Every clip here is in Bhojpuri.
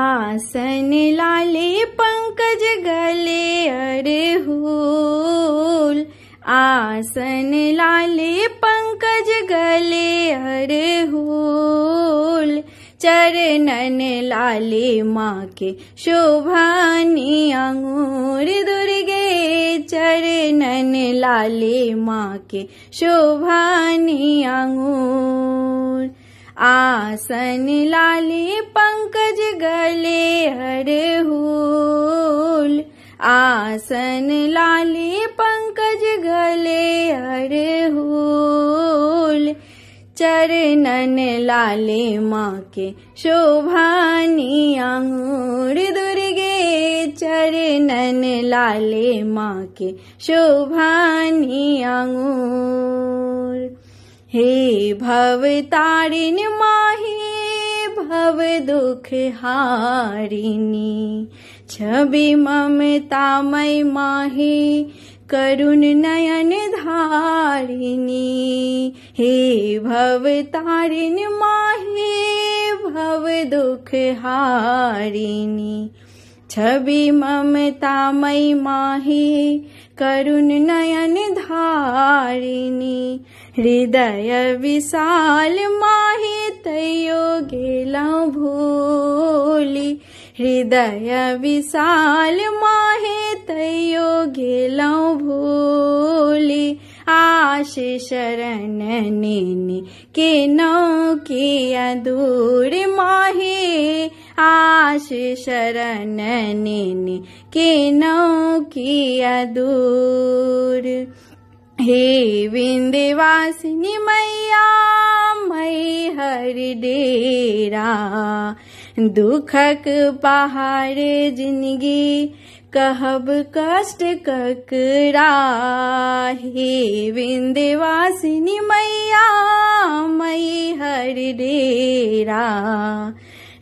आसन लाले पंकज गले अड़हुल, आसन लाले पंकज गले अड़हुल, चरणन लाले माँ के शोभानी अंगूर दुर्गे, चरणन लाले माँ के शोभानी अंगूर। आसन लाले पंकज गले अड़हुल, आसन लाले पंकज गले अड़हुल, चरणन लाले माँ के शोभानी अंगूर दुर्गे, चरणन लाले माँ के शोभानी अंगूर। हे भवतारिणी माहे भव दुख हारिणी, छवि ममतामय माहे करुण नयन धारिणी। हे भवतारिणी माहे भव दुख हारिणी, छवि ममतामय माहे करुण नयन धारिणी। हृदय विशाल माहे तैयो गेलौं भूलि, हृदय विशाल माहे तैयो गेलौं भूलि, आश शरण नेने केनौं किया दूर माहे, आश शरण नेने केनौं किया दूर। हे विंध्यवासिनी मैया मैहर डेरा, दुखक पहाड़ जिंदगी कहब कष्ट ककरा। हे विंध्यवासिनी मैया मैहर डेरा,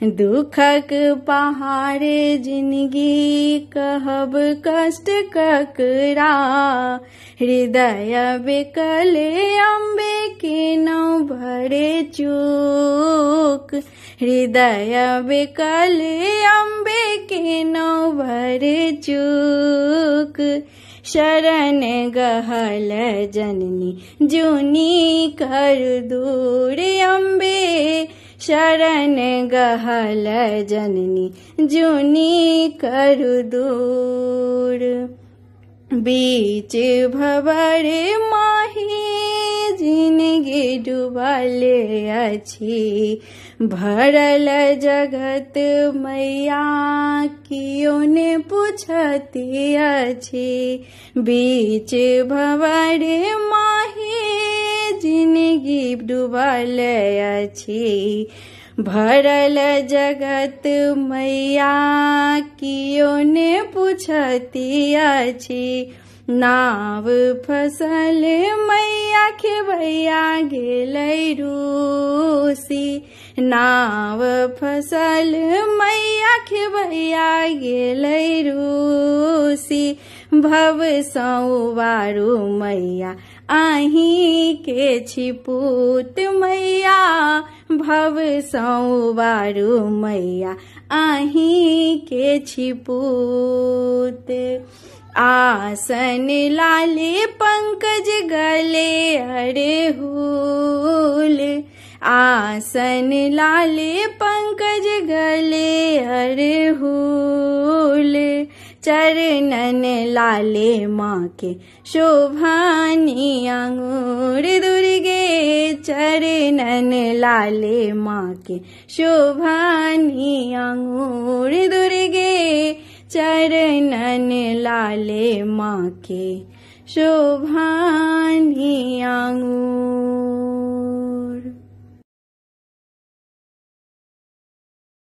दुखक पहाड़ जिंदगी कहब कष्ट ककरा। हृदय विकल अम्बे केनौं भरे चूक, हृदय विकल अम्बे केनौं भरे चूक। शरण गहल जननी जूनी कर दूर अम्बे, शरण गहल जननी जूनी कर दूर। बीच भंवर माहे जिनगी डूबल अछि, भरल जगत मैया कियो ने पूछती अछि। बीच भंवर माहे जिनगी डूबल अछि, भरल जगत मैया कियो ने पूछती अछि। नाव फसल मैया खेवैया गेलै रूसी, नाव फसल मैया खेवैया गेलै रूसी। भव सँ उबारू मैया आही के छी पूत मैया, भव सँ उबारू मैया आही के छी पूत। आसन लाले पंकज गले अड़हुल, आसन लाले पंकज गले अड़हुल, चरणन लाले माँ के शोभानी अंगूर दुर्गे, चरणन लाले माँ के शोभानी अंगूर दुर्गे, चरणन लाले माँ के शोभानी अंगूर।